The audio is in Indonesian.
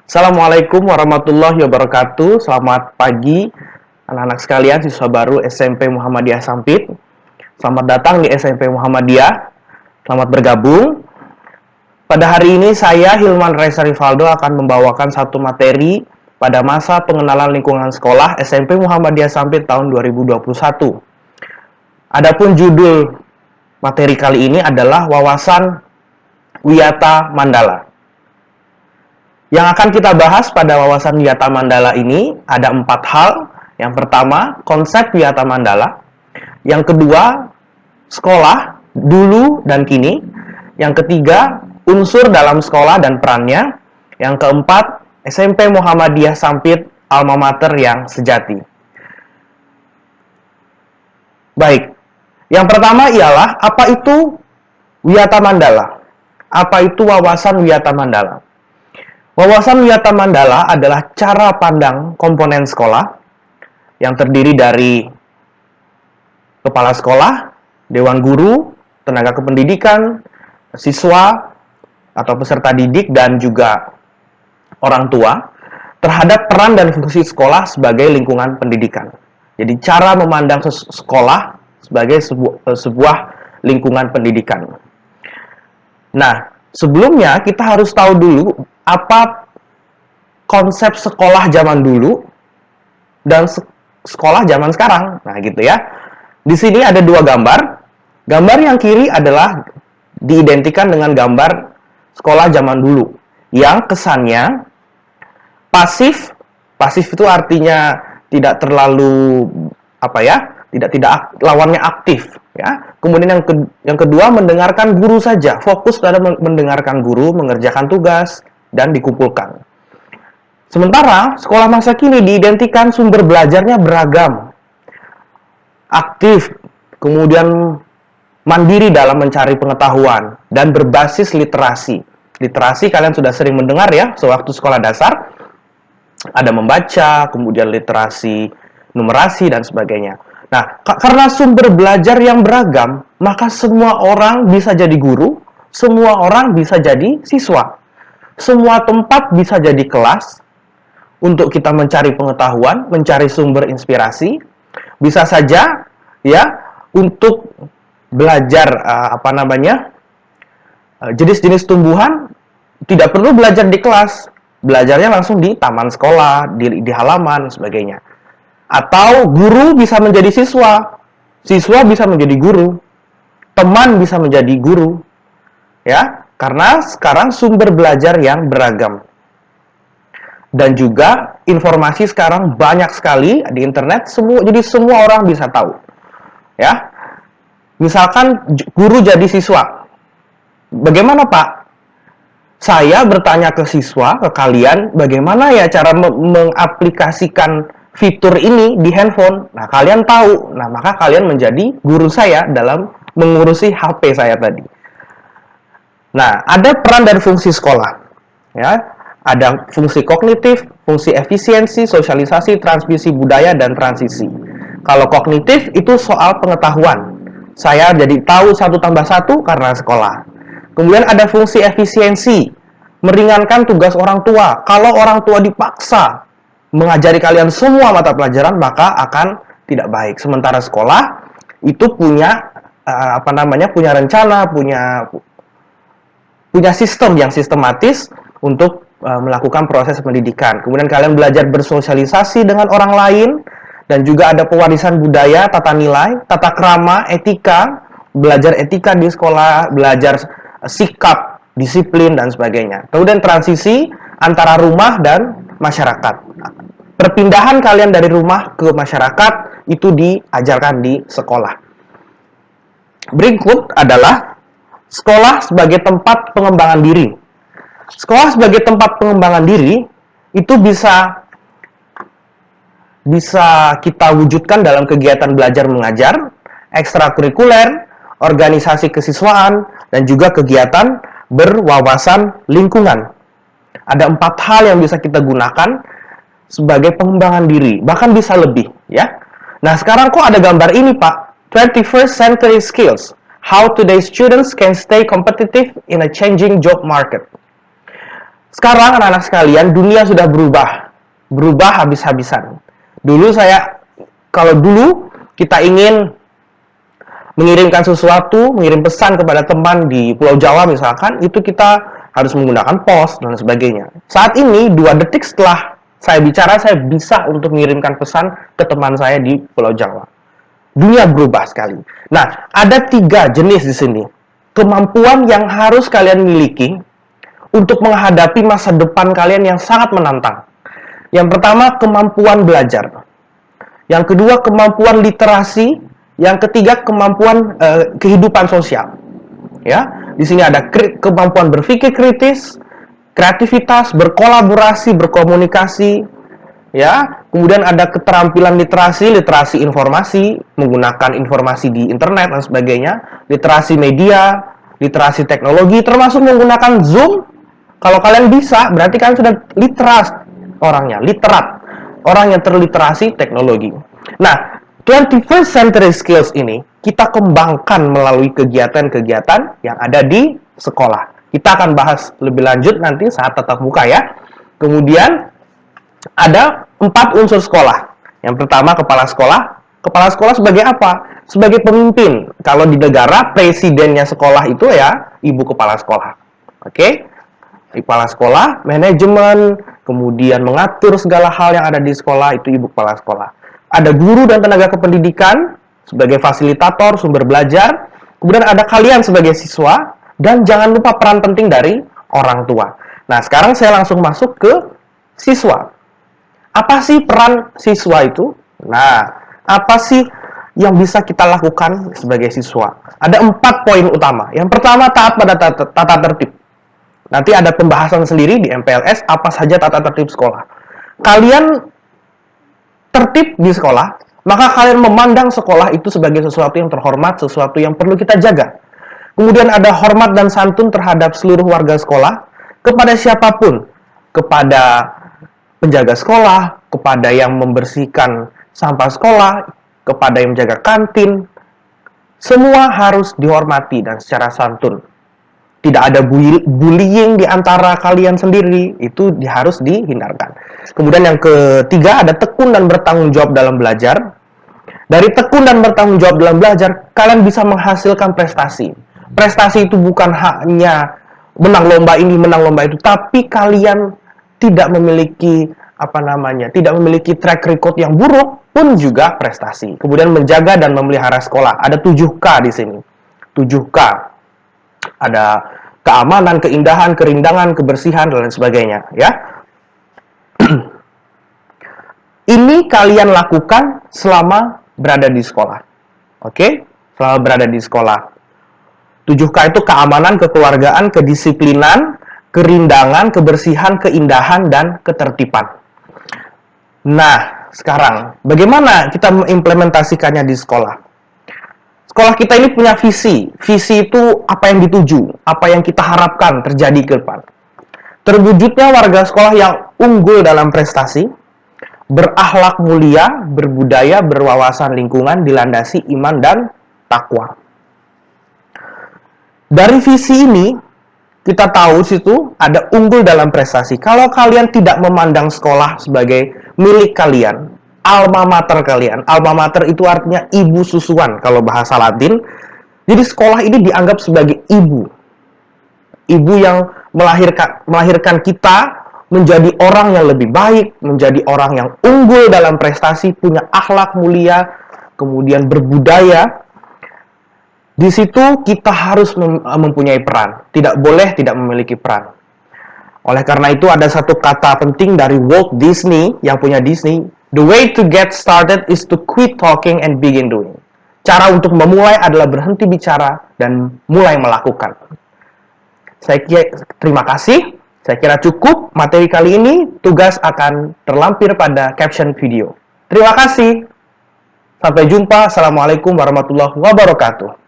Assalamualaikum warahmatullahi wabarakatuh. Selamat pagi anak-anak sekalian, siswa baru SMP Muhammadiyah Sampit. Selamat datang di SMP Muhammadiyah. Selamat bergabung. Pada hari ini saya Hilman Reza Rivaldo akan membawakan satu materi pada masa pengenalan lingkungan sekolah SMP Muhammadiyah Sampit tahun 2021. Adapun judul materi kali ini adalah wawasan Wiyata Mandala. Yang akan kita bahas pada wawasan Wiyata Mandala ini ada 4 hal. Yang pertama, konsep Wiyata Mandala. Yang kedua, sekolah, dulu dan kini. Yang ketiga, unsur dalam sekolah dan perannya. Yang keempat, SMP Muhammadiyah Sampit, alma mater yang sejati. Baik, yang pertama ialah apa itu Wiyata Mandala? Apa itu wawasan Wiyata Mandala? Wawasan Wiyata Mandala adalah cara pandang komponen sekolah yang terdiri dari kepala sekolah, dewan guru, tenaga kependidikan, siswa atau peserta didik, dan juga orang tua terhadap peran dan fungsi sekolah sebagai lingkungan pendidikan. Jadi cara memandang sekolah sebagai sebuah lingkungan pendidikan. Nah, sebelumnya kita harus tahu dulu apa konsep sekolah zaman dulu dan sekolah zaman sekarang. Nah, gitu ya. Di sini ada 2 gambar. Gambar yang kiri adalah diidentikan dengan gambar sekolah zaman dulu yang kesannya pasif. Pasif itu artinya tidak terlalu tidak lawannya aktif, ya. Kemudian yang kedua, mendengarkan guru saja, fokus pada mendengarkan guru, mengerjakan tugas dan dikumpulkan. Sementara sekolah masa kini diidentikan sumber belajarnya beragam, aktif, kemudian mandiri dalam mencari pengetahuan dan berbasis literasi. Literasi kalian sudah sering mendengar ya, sewaktu sekolah dasar ada membaca, kemudian literasi numerasi dan sebagainya. Nah, karena sumber belajar yang beragam, maka semua orang bisa jadi guru, semua orang bisa jadi siswa. Semua tempat bisa jadi kelas untuk kita mencari pengetahuan, mencari sumber inspirasi. Bisa saja ya untuk belajar jenis-jenis tumbuhan tidak perlu belajar di kelas, belajarnya langsung di taman sekolah, di halaman, sebagainya. Atau guru bisa menjadi siswa, siswa bisa menjadi guru, teman bisa menjadi guru, ya, karena sekarang sumber belajar yang beragam. Dan juga informasi sekarang banyak sekali di internet, jadi semua orang bisa tahu. Ya. Misalkan guru jadi siswa. Bagaimana, Pak? Saya bertanya ke siswa, ke kalian, bagaimana ya cara mengaplikasikan fitur ini di handphone. Nah, kalian tahu. Nah, maka kalian menjadi guru saya dalam mengurusi HP saya tadi. Nah, ada peran dan fungsi sekolah. Ya, ada fungsi kognitif, fungsi efisiensi, sosialisasi, transmisi budaya, dan transisi. Kalau kognitif itu soal pengetahuan. Saya jadi tahu 1 tambah 1 karena sekolah. Kemudian ada fungsi efisiensi, meringankan tugas orang tua. Kalau orang tua dipaksa mengajari kalian semua mata pelajaran, maka akan tidak baik. Sementara sekolah itu punya punya rencana, punya sistem yang sistematis untuk melakukan proses pendidikan. Kemudian kalian belajar bersosialisasi dengan orang lain, dan juga ada pewarisan budaya, tata nilai, tata krama, etika, belajar etika di sekolah, belajar sikap, disiplin, dan sebagainya. Kemudian transisi antara rumah dan masyarakat. Perpindahan kalian dari rumah ke masyarakat itu diajarkan di sekolah. Berikut adalah sekolah sebagai tempat pengembangan diri. Sekolah sebagai tempat pengembangan diri itu bisa kita wujudkan dalam kegiatan belajar mengajar, ekstrakurikuler, organisasi kesiswaan, dan juga kegiatan berwawasan lingkungan. Ada 4 hal yang bisa kita gunakan sebagai pengembangan diri, bahkan bisa lebih, ya. Nah, sekarang kok ada gambar ini, Pak? 21st Century Skills, How Today's Students Can Stay Competitive in a Changing Job Market. Sekarang anak-anak sekalian, dunia sudah berubah habis-habisan. Kalau dulu kita ingin mengirimkan sesuatu, mengirim pesan kepada teman di Pulau Jawa misalkan, itu kita harus menggunakan pos dan sebagainya. Saat ini, 2 detik setelah saya bicara, saya bisa untuk mengirimkan pesan ke teman saya di Pulau Jawa. Dunia berubah sekali. Nah, ada 3 jenis di sini. Kemampuan yang harus kalian miliki untuk menghadapi masa depan kalian yang sangat menantang. Yang pertama, kemampuan belajar. Yang kedua, kemampuan literasi. Yang ketiga, kemampuan kehidupan sosial. Ya, di sini ada kemampuan berpikir kritis, kreativitas, berkolaborasi, berkomunikasi. Ya, kemudian ada keterampilan literasi informasi, menggunakan informasi di internet dan sebagainya, literasi media, literasi teknologi, termasuk menggunakan Zoom. Kalau kalian bisa, berarti kalian sudah literat, orang yang terliterasi teknologi. Nah, 21st century skills ini kita kembangkan melalui kegiatan-kegiatan yang ada di sekolah. Kita akan bahas lebih lanjut nanti saat tatap muka ya. Kemudian ada 4 unsur sekolah. Yang pertama, kepala sekolah. Kepala sekolah sebagai apa? Sebagai pemimpin. Kalau di negara, presidennya sekolah itu ya ibu kepala sekolah. Oke? Kepala sekolah, manajemen, kemudian mengatur segala hal yang ada di sekolah, itu ibu kepala sekolah. Ada guru dan tenaga kependidikan sebagai fasilitator, sumber belajar. Kemudian ada kalian sebagai siswa, dan jangan lupa peran penting dari orang tua. Nah, sekarang saya langsung masuk ke siswa. Apa sih peran siswa itu? Nah, apa sih yang bisa kita lakukan sebagai siswa? Ada 4 poin utama. Yang pertama, taat pada tata tertib. Nanti ada pembahasan sendiri di MPLS, apa saja tata tertib sekolah. Kalian tertib di sekolah, maka kalian memandang sekolah itu sebagai sesuatu yang terhormat, sesuatu yang perlu kita jaga. Kemudian ada hormat dan santun terhadap seluruh warga sekolah, kepada siapapun, kepada penjaga sekolah, kepada yang membersihkan sampah sekolah, kepada yang menjaga kantin. Semua harus dihormati dan secara santun. Tidak ada bullying di antara kalian sendiri, itu harus dihindarkan. Kemudian yang ketiga, ada tekun dan bertanggung jawab dalam belajar. Dari tekun dan bertanggung jawab dalam belajar, kalian bisa menghasilkan prestasi. Prestasi itu bukan hanya menang lomba ini, menang lomba itu, tapi kalian tidak memiliki tidak memiliki track record yang buruk pun juga prestasi. Kemudian menjaga dan memelihara sekolah. Ada 7K di sini. 7K. Ada keamanan, keindahan, kerindangan, kebersihan, dan lain sebagainya. Ya, ini kalian lakukan selama berada di sekolah. Oke? Selama berada di sekolah. 7K itu keamanan, kekeluargaan, kedisiplinan, kerindangan, kebersihan, keindahan, dan ketertiban. Nah, sekarang bagaimana kita mengimplementasikannya di sekolah? Sekolah kita ini punya visi. Visi itu apa yang dituju, apa yang kita harapkan terjadi ke depan. Terwujudnya warga sekolah yang unggul dalam prestasi, berakhlak mulia, berbudaya, berwawasan lingkungan, dilandasi iman dan takwa. Dari visi ini, kita tahu situ ada unggul dalam prestasi. Kalau kalian tidak memandang sekolah sebagai milik kalian, alma mater kalian. Alma mater itu artinya ibu susuan kalau bahasa Latin. Jadi sekolah ini dianggap sebagai ibu. Ibu yang melahirkan kita menjadi orang yang lebih baik, menjadi orang yang unggul dalam prestasi, punya akhlak mulia, kemudian berbudaya. Di situ kita harus mempunyai peran. Tidak boleh tidak memiliki peran. Oleh karena itu ada satu kata penting dari Walt Disney yang punya Disney. The way to get started is to quit talking and begin doing. Cara untuk memulai adalah berhenti bicara dan mulai melakukan. Terima kasih. Saya kira cukup materi kali ini. Tugas akan terlampir pada caption video. Terima kasih. Sampai jumpa. Assalamualaikum warahmatullahi wabarakatuh.